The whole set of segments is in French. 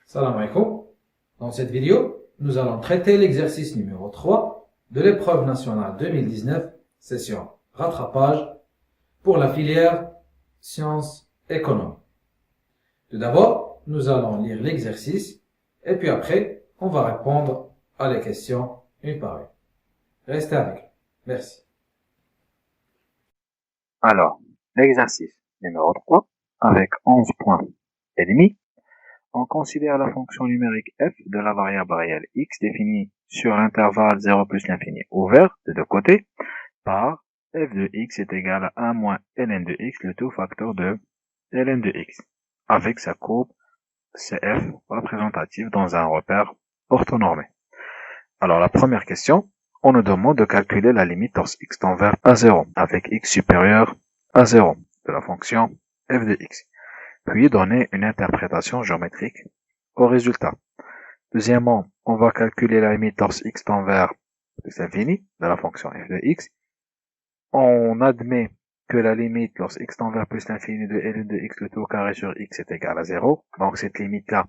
Salam alaikum. Dans cette vidéo, nous allons traiter l'exercice numéro 3 de l'épreuve nationale 2019, session rattrapage pour la filière sciences économie. Tout d'abord, nous allons lire l'exercice et puis après, on va répondre à les questions une par une. Restez avec nous. Merci. Alors, l'exercice numéro 3, avec 11 points et demi, on considère la fonction numérique f de la variable réelle x définie sur l'intervalle 0 plus l'infini ouvert de deux côtés par f de x est égal à 1 moins ln de x, le tout facteur de ln de x, avec sa courbe cf représentative dans un repère orthonormé. Alors la première question, on nous demande de calculer la limite lorsque x tend vers a0 avec x supérieur à 0 de la fonction f de x, puis donner une interprétation géométrique au résultat. Deuxièmement, on va calculer la limite lorsque x tend vers plus l'infini de la fonction f de x. On admet que la limite lorsque x tend vers plus l'infini de ln de x le tout au carré sur x est égal à 0. Donc cette limite-là,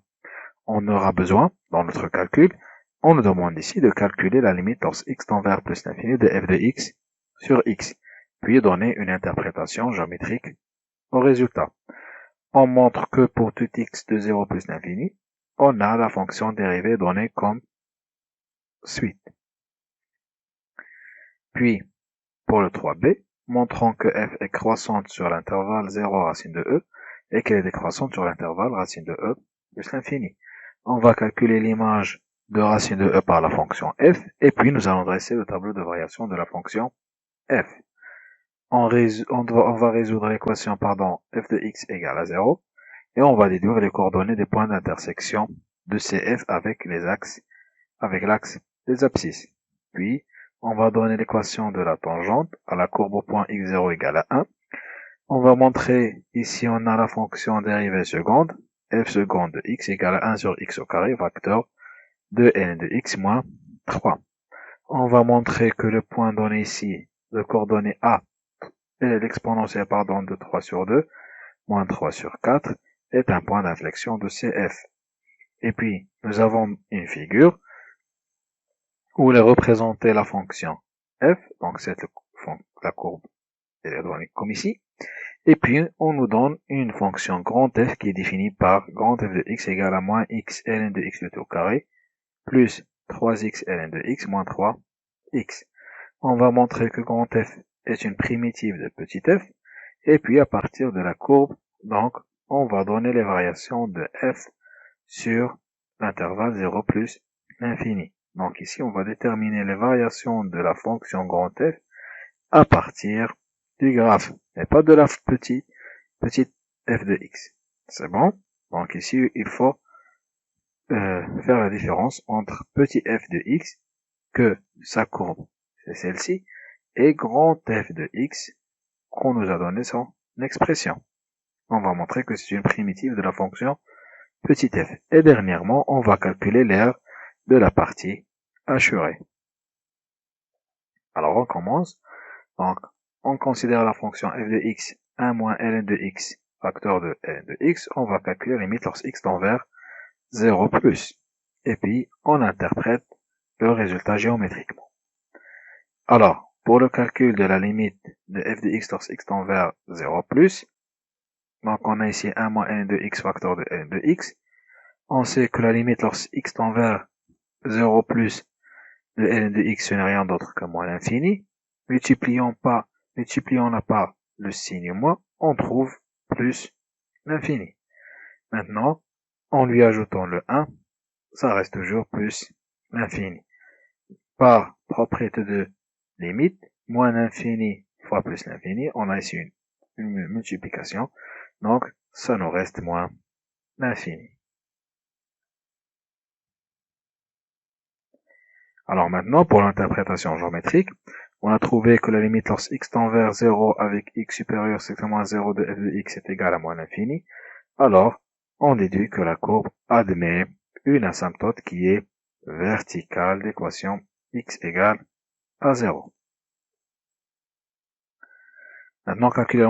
on aura besoin dans notre calcul. On nous demande ici de calculer la limite lorsque x tend vers plus l'infini de f de x sur x, puis donner une interprétation géométrique au résultat. On montre que pour tout x de 0 plus l'infini, on a la fonction dérivée donnée comme suit. Puis, pour le 3b, montrons que f est croissante sur l'intervalle 0 racine de e et qu'elle est décroissante sur l'intervalle racine de e plus l'infini. On va calculer l'image de racine de e par la fonction f, et puis nous allons dresser le tableau de variation de la fonction f. On va résoudre l'équation f de x égale à 0, et on va déduire les coordonnées des points d'intersection de CF avec l'axe des abscisses. Puis, on va donner l'équation de la tangente à la courbe au point x0 égale à 1. On va montrer, ici on a la fonction dérivée seconde, f seconde de x égale à 1 sur x au carré, facteur de ln de x moins 3. On va montrer que le point donné ici, de coordonnées a, et l'exponentielle de 3 sur 2, moins 3 sur 4, est un point d'inflexion de CF. Et puis, nous avons une figure où est représentée la fonction f, donc c'est la courbe, elle est donnée comme ici. Et puis, on nous donne une fonction grand F qui est définie par grand F de x égale à moins x ln de x le tout au carré, plus 3x ln de x moins 3x. On va montrer que grand F est une primitive de petit f, et puis à partir de la courbe, donc, on va donner les variations de f sur l'intervalle 0 plus l'infini. Donc ici, on va déterminer les variations de la fonction grand f à partir du graphe, et pas de la petite f de x. C'est bon? Donc ici, il faut faire la différence entre petit f de x, que sa courbe, c'est celle-ci, et grand f de x, qu'on nous a donné son expression. On va montrer que c'est une primitive de la fonction petit f. Et dernièrement, on va calculer l'aire de la partie assurée. Alors on commence. Donc, on considère la fonction f de x 1 moins ln de x, facteur de ln de x. On va calculer la limite lorsque x tend vers 0 plus. Et puis, on interprète le résultat géométriquement. Alors, pour le calcul de la limite de f de x lorsque x tend vers 0 plus, donc on a ici 1 moins ln de x, facteur de ln de x. On sait que la limite lorsque x tend vers 0 plus de ln de x, ce n'est rien d'autre que moins l'infini. Multiplions la par le signe moins, on trouve plus l'infini. Maintenant, en lui ajoutant le 1, ça reste toujours plus l'infini. Par propriété de limite, moins l'infini fois plus l'infini, on a ici une multiplication, donc ça nous reste moins l'infini. Alors maintenant, pour l'interprétation géométrique, on a trouvé que la limite lorsque x tend vers 0 avec x supérieur strictement à 0 de f de x est égale à moins l'infini. Alors, on déduit que la courbe admet une asymptote qui est verticale d'équation x égale à 0. Maintenant, calculer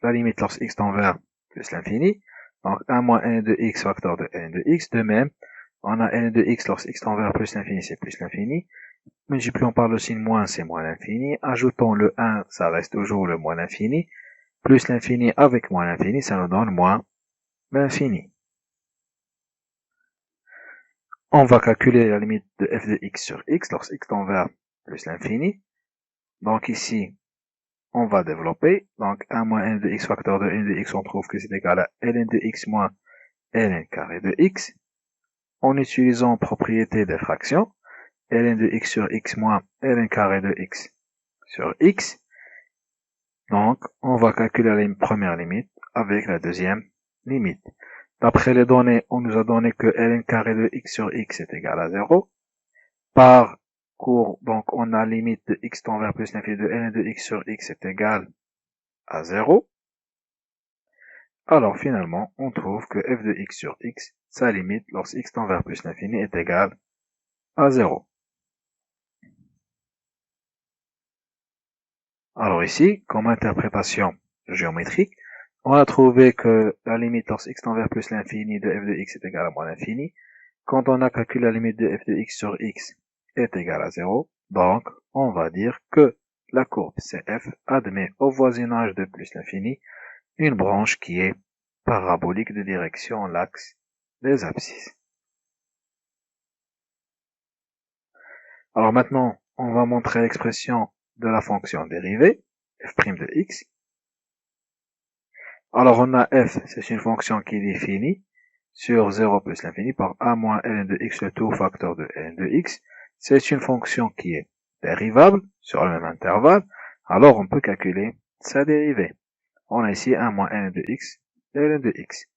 la limite lorsque x tend vers plus l'infini. Donc 1 moins ln de x facteur de ln de x. De même, on a ln de x lorsque x tend vers plus l'infini, c'est plus l'infini. Multiplions par le signe moins, c'est moins l'infini. Ajoutons le 1, ça reste toujours le moins l'infini. Plus l'infini avec moins l'infini, ça nous donne moins l'infini. On va calculer la limite de f de x sur x lorsque x tend vers plus l'infini. Donc ici, on va développer. Donc 1 moins ln de x facteur de ln de x, on trouve que c'est égal à ln de x moins ln carré de x. En utilisant propriété des fractions, ln de x sur x moins ln carré de x sur x. Donc, on va calculer la première limite avec la deuxième limite. D'après les données, on nous a donné que ln carré de x sur x est égal à 0. Par cours, donc on a limite de x tend vers plus l'infini de ln de x sur x est égal à 0. Alors finalement, on trouve que f de x sur x, sa limite lorsque x tend vers plus l'infini est égal à 0. Alors ici, comme interprétation géométrique, on a trouvé que la limite lorsque x tend vers plus l'infini de f de x est égal à moins l'infini. Quand on a calculé la limite de f de x sur x est égale à 0, donc on va dire que la courbe CF admet au voisinage de plus l'infini une branche qui est parabolique de direction l'axe des abscisses. Alors maintenant, on va montrer l'expression de la fonction dérivée, f' de x. Alors on a f, c'est une fonction qui est définie sur 0 plus l'infini par a moins ln de x, le tout facteur de ln de x. C'est une fonction qui est dérivable sur le même intervalle, alors on peut calculer sa dérivée. On a ici 1 moins ln de x, ln de x.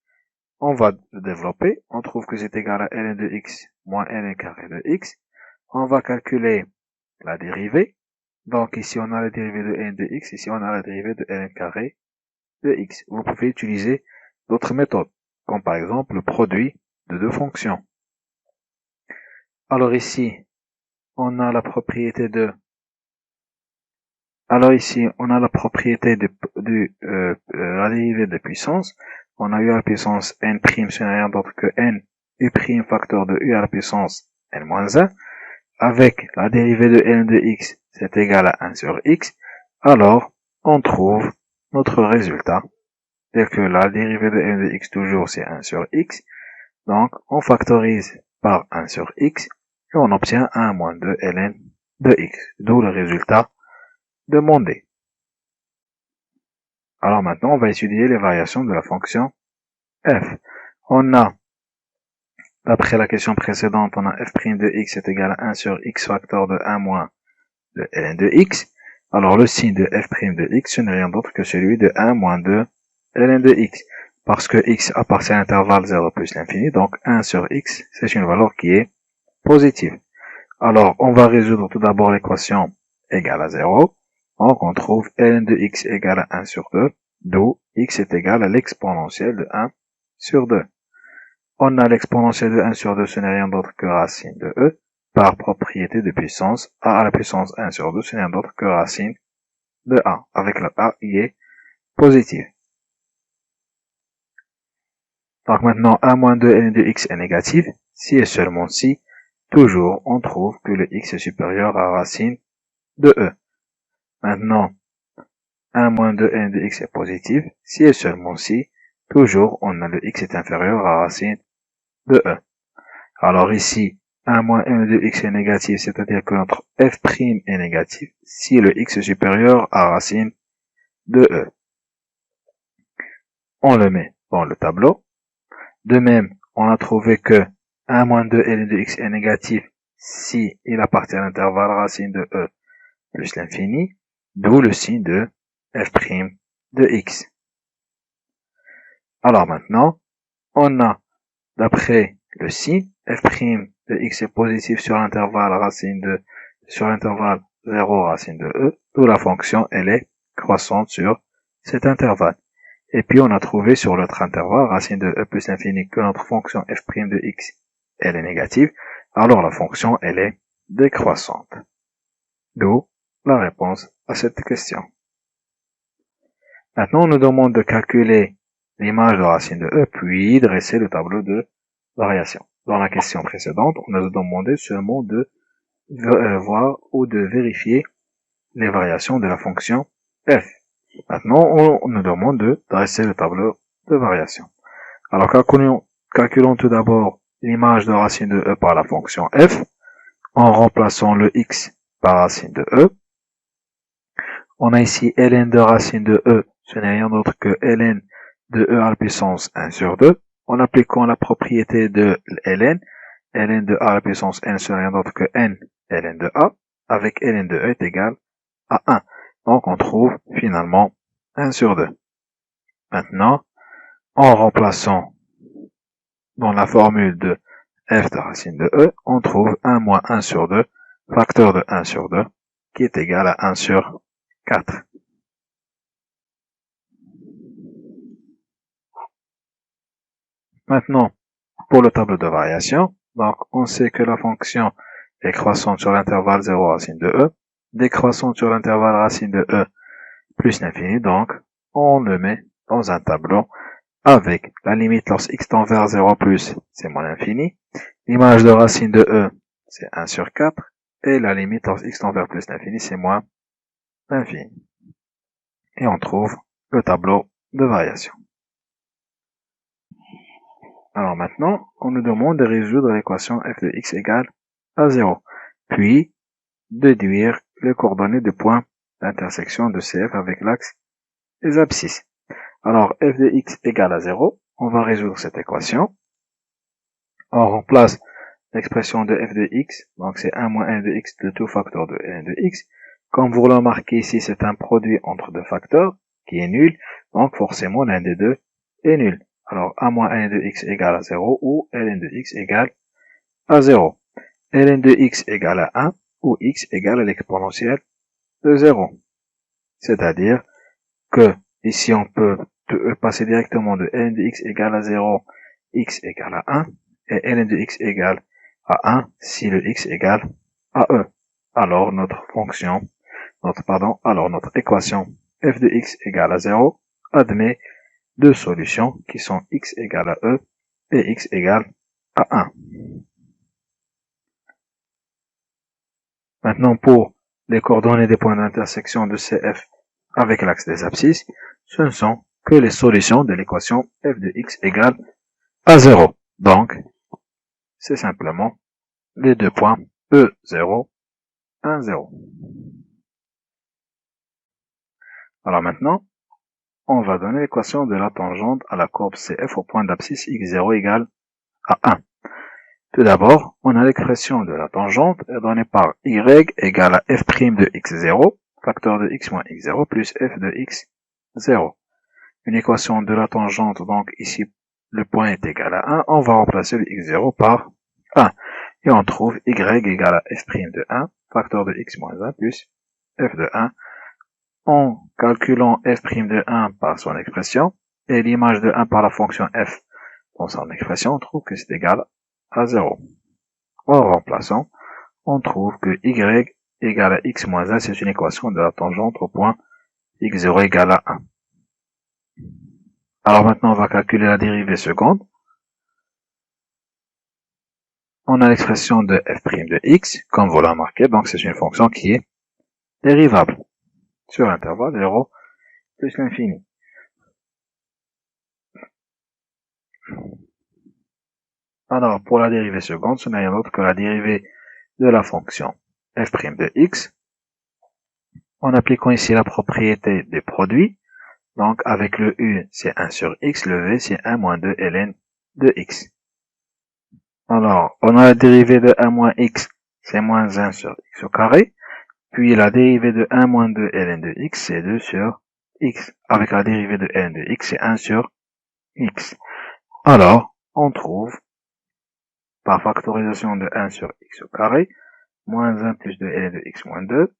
On va le développer, on trouve que c'est égal à ln de x moins ln carré de x. On va calculer la dérivée. Donc ici on a la dérivée de ln de x, ici on a la dérivée de ln carré de x. Vous pouvez utiliser d'autres méthodes, comme par exemple le produit de deux fonctions. Alors ici, on a la propriété de la dérivée de puissance. On a u à la puissance n', ce n'est rien d'autre que n u' facteur de u à la puissance n-1. Avec la dérivée de ln de x, c'est égal à 1 sur x. Alors, on trouve notre résultat. C'est que la dérivée de ln de x toujours c'est 1 sur x. Donc, on factorise par 1 sur x et on obtient 1 moins 2 ln de x. D'où le résultat demandé. Alors maintenant, on va étudier les variations de la fonction f. On a, d'après la question précédente, on a f' de x est égal à 1 sur x facteur de 1 moins de ln de x. Alors le signe de f' de x, ce n'est rien d'autre que celui de 1 moins 2 ln de x. Parce que x appartient à l'intervalle 0 plus l'infini, donc 1 sur x, c'est une valeur qui est positive. Alors, on va résoudre tout d'abord l'équation égale à 0. Donc, on trouve ln de x égale à 1 sur 2, d'où x est égal à l'exponentielle de 1 sur 2. On a l'exponentielle de 1 sur 2, ce n'est rien d'autre que racine de e, par propriété de puissance, a à la puissance 1 sur 2, ce n'est rien d'autre que racine de a, avec le a qui est positif. Donc maintenant, 1 moins 2 ln de x est négatif, si et seulement si, toujours on trouve que le x est supérieur à racine de e. Maintenant, 1 moins 2 ln de x est positif, si et seulement si, toujours on a le x est inférieur à racine de e. Alors ici, 1 moins ln de x est négatif, c'est-à-dire que notre f' est négatif, si le x est supérieur à racine de e. On le met dans le tableau. De même, on a trouvé que 1 moins 2 ln de x est négatif si il appartient à l'intervalle racine de e plus l'infini, d'où le signe de f' de x. Alors maintenant, on a, d'après le signe, f' de x est positif sur l'intervalle 0 racine de e, d'où la fonction elle est croissante sur cet intervalle. Et puis on a trouvé sur l'autre intervalle, racine de e plus l'infini, que notre fonction f' de x, elle est négative, alors la fonction, elle est décroissante. D'où la réponse à cette question. Maintenant, on nous demande de calculer l'image de racine de E, puis dresser le tableau de variation. Dans la question précédente, on nous a demandé seulement de voir ou de vérifier les variations de la fonction f. Maintenant, on nous demande de dresser le tableau de variation. Alors, calculons tout d'abord l'image de racine de E par la fonction f, en remplaçant le x par racine de E. On a ici ln de racine de E, ce n'est rien d'autre que ln de E à la puissance 1 sur 2. En appliquant la propriété de ln de A à la puissance n, ce n'est rien d'autre que n ln de A, avec ln de E est égal à 1. Donc on trouve finalement 1 sur 2. Maintenant, en remplaçant dans la formule de f de racine de E, on trouve 1 moins 1 sur 2, facteur de 1 sur 2, qui est égal à 1 sur 4. Maintenant, pour le tableau de variation, donc on sait que la fonction est croissante sur l'intervalle 0 racine de E, décroissante sur l'intervalle racine de E plus l'infini, donc on le met dans un tableau avec la limite lorsque x tend vers 0 plus, c'est moins l'infini, l'image de racine de E, c'est 1 sur 4, et la limite lorsque x tend vers plus l'infini, c'est moins l'infini. Et on trouve le tableau de variation. Alors maintenant, on nous demande de résoudre l'équation f de x égale à 0, puis déduire les coordonnées de points d'intersection de CF avec l'axe des abscisses. Alors, f de x égale à 0, on va résoudre cette équation. On remplace l'expression de f de x, donc c'est 1 moins n de x de tout facteur de n de x. Comme vous le remarquez ici, c'est un produit entre deux facteurs qui est nul, donc forcément l'un des deux est nul. Alors, 1 moins n de x égale à 0 ou ln de x égale à 0. ln de x égale à 1 ou x égale à l'exponentielle de 0. C'est-à-dire que ici on peut passer directement de ln de x égale à 0, x égale à 1, et ln de x égale à 1 si le x égale à e. Alors notre équation f de x égale à 0 admet deux solutions qui sont x égale à e et x égale à 1. Maintenant, pour les coordonnées des points d'intersection de CF avec l'axe des abscisses, ce ne sont que les solutions de l'équation f de x égale à 0. Donc, c'est simplement les deux points E0, 1, 0. Alors maintenant, on va donner l'équation de la tangente à la courbe CF au point d'abscisse x0 égale à 1. Tout d'abord, on a l'expression de la tangente donnée par y égale à f' de x0, facteur de x moins x0 plus f de x0. Une équation de la tangente, donc ici le point est égal à 1, on va remplacer le x0 par 1. Et on trouve y égale à f' de 1, facteur de x moins 1 plus f de 1. En calculant f' de 1 par son expression, et l'image de 1 par la fonction f dans son expression, on trouve que c'est égal à 0. En remplaçant, on trouve que y égale à x moins 1, c'est une équation de la tangente au point x0 égale à 1. Alors maintenant, on va calculer la dérivée seconde. On a l'expression de f' de x, comme vous l'avez remarqué, donc c'est une fonction qui est dérivable sur l'intervalle 0 plus l'infini. Alors, pour la dérivée seconde, ce n'est rien d'autre que la dérivée de la fonction f' de x, en appliquant ici la propriété des produits. Donc, avec le u, c'est 1 sur x, le v, c'est 1 moins 2 ln de x. Alors, on a la dérivée de 1 moins x, c'est moins 1 sur x au carré, puis la dérivée de 1 moins 2 ln de x, c'est 2 sur x. Avec la dérivée de ln de x, c'est 1 sur x. Alors, on trouve, par factorisation de 1 sur x au carré, moins 1 plus 2 ln de x moins 2.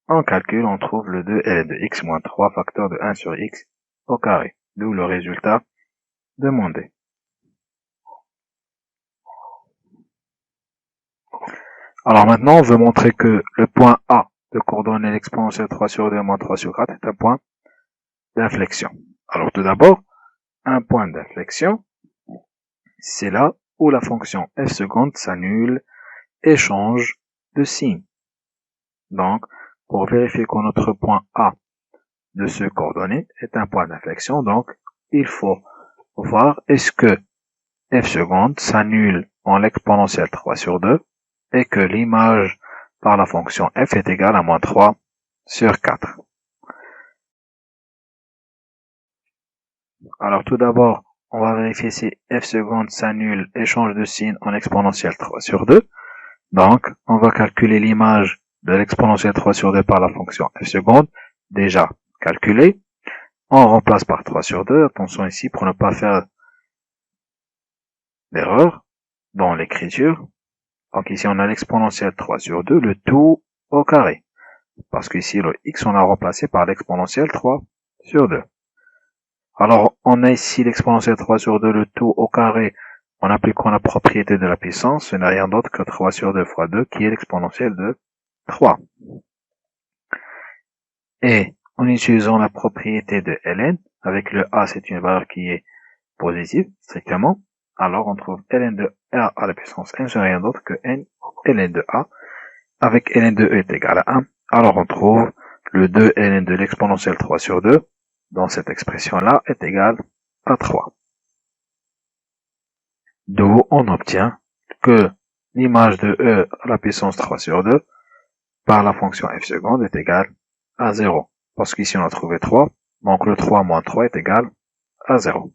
En calcul, on trouve le 2 ln de x moins 3 facteur de 1 sur x au carré, d'où le résultat demandé. Alors maintenant, on veut montrer que le point A de coordonnées l'exponentielle 3 sur 2 moins 3 sur 4 est un point d'inflexion. Alors tout d'abord, un point d'inflexion, c'est là où la fonction f seconde s'annule et change de signe. Donc, pour vérifier que notre point A de ce coordonnée est un point d'inflexion, donc il faut voir est-ce que f seconde s'annule en l'exponentielle 3 sur 2 et que l'image par la fonction f est égale à moins 3 sur 4. Alors tout d'abord, on va vérifier si f seconde s'annule et change de signe en exponentielle 3 sur 2. Donc, on va calculer l'image de l'exponentielle 3 sur 2 par la fonction f seconde, déjà calculée. On remplace par 3 sur 2, attention ici pour ne pas faire d'erreur dans l'écriture. Donc ici on a l'exponentielle 3 sur 2, le tout au carré. Parce qu'ici le x on l'a remplacé par l'exponentielle 3 sur 2. Alors on a ici l'exponentielle 3 sur 2, le tout au carré, en appliquant la propriété de la puissance, ce n'est rien d'autre que 3 sur 2 fois 2 qui est l'exponentielle de 3. Et en utilisant la propriété de ln, avec le a c'est une valeur qui est positive, strictement, alors on trouve ln de a à la puissance n, c'est rien d'autre que ln de a, avec ln de e est égal à 1, alors on trouve le 2 ln de l'exponentielle 3 sur 2, dans cette expression-là, est égal à 3. D'où on obtient que l'image de e à la puissance 3 sur 2, par la fonction f seconde, est égale à 0. Parce qu'ici on a trouvé 3, donc le 3 moins 3 est égal à 0.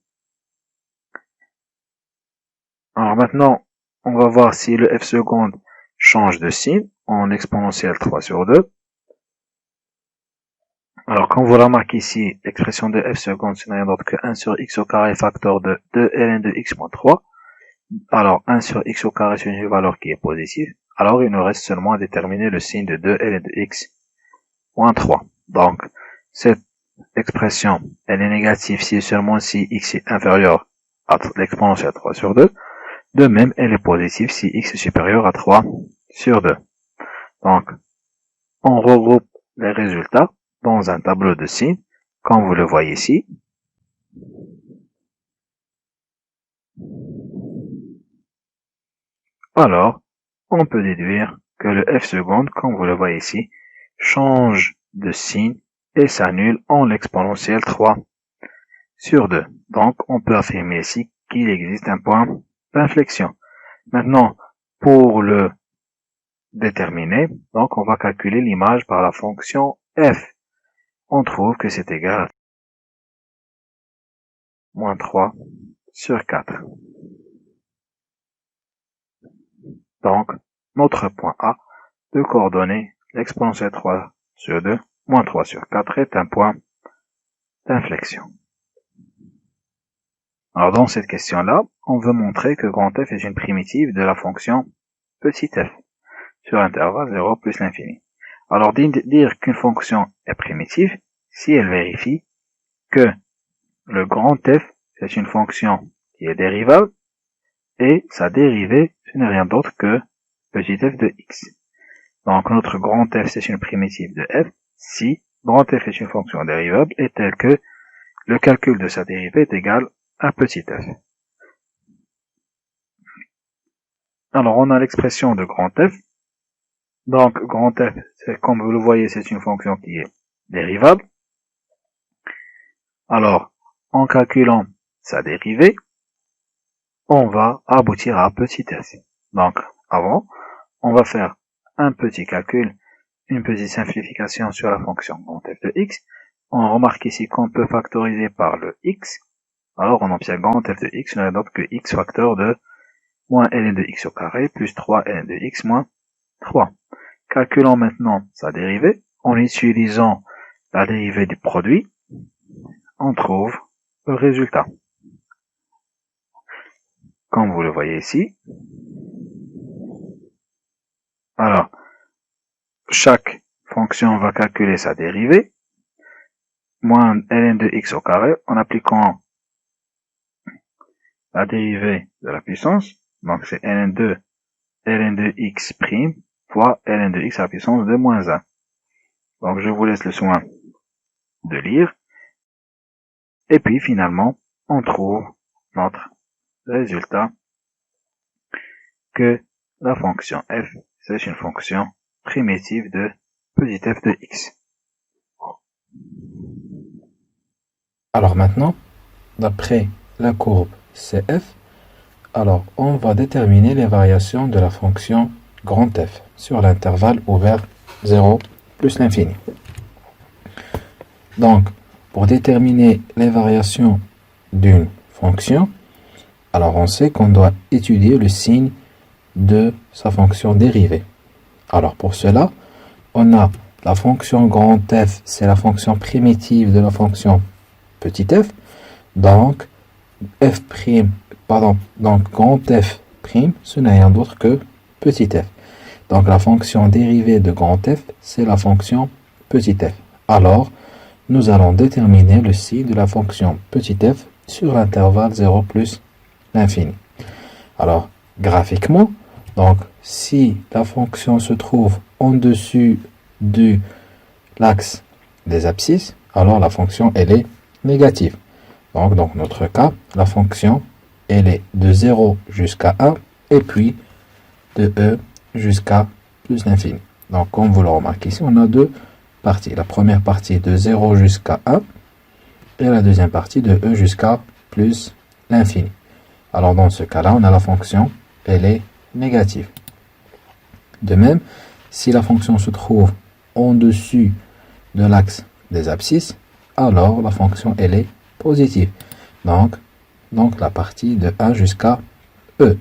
Alors maintenant, on va voir si le f seconde change de signe en exponentielle 3 sur 2. Alors comme vous remarquez ici, l'expression de f seconde, ce n'est rien d'autre que 1 sur x au carré facteur de 2 ln de x moins 3. Alors 1 sur x au carré, c'est une valeur qui est positive. Alors il nous reste seulement à déterminer le signe de 2 ln de x moins 3. Donc cette expression, elle est négative si et seulement si x est inférieur à l'exponentielle 3 sur 2. De même, elle est positive si x est supérieur à 3 sur 2. Donc, on regroupe les résultats dans un tableau de signes, comme vous le voyez ici. Alors, on peut déduire que le f seconde, comme vous le voyez ici, change de signe et s'annule en l'exponentielle 3 sur 2. Donc, on peut affirmer ici qu'il existe un point d'inflexion. Maintenant, pour le déterminer, donc on va calculer l'image par la fonction f. On trouve que c'est égal à moins 3 sur 4. Donc, notre point A de coordonnées, l'exponentielle 3 sur 2, moins 3 sur 4 est un point d'inflexion. Alors dans cette question-là, on veut montrer que grand F est une primitive de la fonction petit f sur intervalle 0 plus l'infini. Alors dire qu'une fonction est primitive si elle vérifie que le grand f c'est une fonction qui est dérivable et sa dérivée ce n'est rien d'autre que petit f de x. Donc notre grand f c'est une primitive de f si grand f est une fonction dérivable et telle que le calcul de sa dérivée est égal à petit f. Alors on a l'expression de grand f. Donc grand f, c'est comme vous le voyez, c'est une fonction qui est dérivable. Alors en calculant sa dérivée, on va aboutir à petit f. Donc avant, on va faire un petit calcul, une petite simplification sur la fonction grand f de x. On remarque ici qu'on peut factoriser par le x. Alors on obtient grand f de x n'est d'autre que x facteur de moins ln de x au carré plus 3 ln de x moins 3. Calculons maintenant sa dérivée. En utilisant la dérivée du produit, on trouve le résultat. Comme vous le voyez ici. Alors, chaque fonction va calculer sa dérivée. Moins ln de x au carré en appliquant la dérivée de la puissance. Donc c'est ln de x' fois ln de x à la puissance de moins 1. Donc je vous laisse le soin de lire. Et puis finalement, on trouve notre résultat que la fonction f, c'est une fonction primitive de petit f de x. Alors maintenant, d'après la courbe CF, alors on va déterminer les variations de la fonction grand F sur l'intervalle ouvert 0 plus l'infini. Donc, pour déterminer les variations d'une fonction, alors on sait qu'on doit étudier le signe de sa fonction dérivée. Alors pour cela, on a la fonction grand F, c'est la fonction primitive de la fonction petit f, donc donc grand F prime, ce n'est rien d'autre que petit f. Donc la fonction dérivée de grand F, c'est la fonction petit f. Alors, nous allons déterminer le signe de la fonction petit f sur l'intervalle 0 plus l'infini. Alors, graphiquement, donc si la fonction se trouve en dessus de l'axe des abscisses, alors la fonction elle est négative. Donc dans notre cas, la fonction elle est de 0 jusqu'à 1 et puis de e jusqu'à plus l'infini. Donc comme vous le remarquez ici, on a deux parties. La première partie de 0 jusqu'à 1 et la deuxième partie de e jusqu'à plus l'infini. Alors dans ce cas-là, on a la fonction, elle est négative. De même, si la fonction se trouve en dessus de l'axe des abscisses, alors la fonction elle est positive. Donc la partie de 1 jusqu'à e.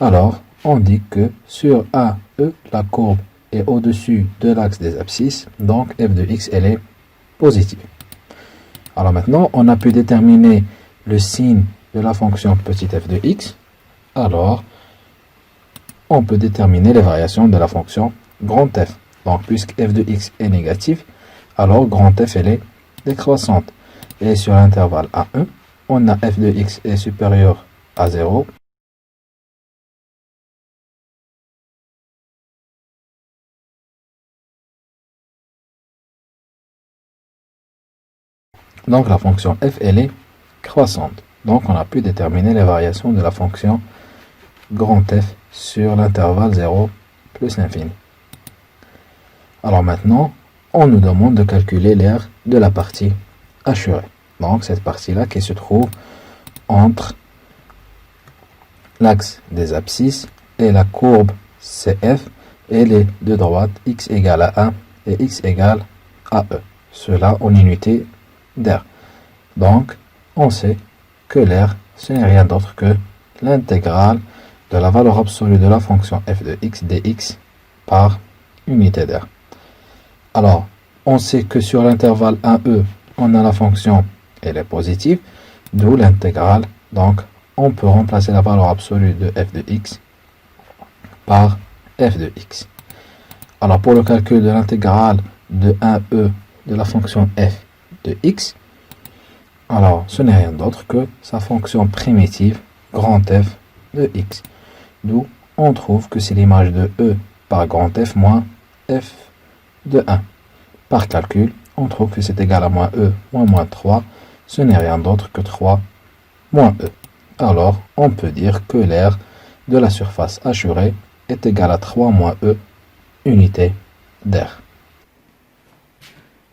Alors on dit que sur AE, la courbe est au-dessus de l'axe des abscisses, donc f de x elle est positive. Alors maintenant, on a pu déterminer le signe de la fonction petit f de x. Alors, on peut déterminer les variations de la fonction grand F. Donc, puisque f de x est négatif, alors grand F elle est décroissante. Et sur l'intervalle A1, on a f de x est supérieur à 0. Donc la fonction f elle est croissante. Donc on a pu déterminer les variations de la fonction grand F sur l'intervalle 0 plus l'infini. Alors maintenant, on nous demande de calculer l'aire de la partie assurée. Donc cette partie-là qui se trouve entre l'axe des abscisses et la courbe CF et les deux droites x égale à 1 et x égale à e. Cela en unité d'air. Donc, on sait que l'air, ce n'est rien d'autre que l'intégrale de la valeur absolue de la fonction f de x dx par unité d'air. Alors, on sait que sur l'intervalle 1e, on a la fonction, elle est positive, d'où l'intégrale. Donc, on peut remplacer la valeur absolue de f de x par f de x. Alors, pour le calcul de l'intégrale de 1e de la fonction f de x, alors ce n'est rien d'autre que sa fonction primitive grand F de x. D'où on trouve que c'est l'image de e par grand F moins f de 1. Par calcul, on trouve que c'est égal à moins e moins 3. Ce n'est rien d'autre que 3 moins e. Alors, on peut dire que l'aire de la surface assurée est égal à 3 moins e unité d'air.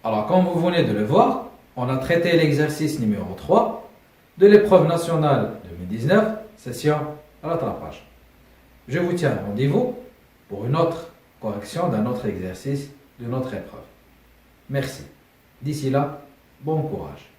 Alors, comme vous venez de le voir, on a traité l'exercice numéro 3 de l'épreuve nationale 2019, session rattrapage. Je vous tiens rendez-vous pour une autre correction d'un autre exercice de notre épreuve. Merci. D'ici là, bon courage.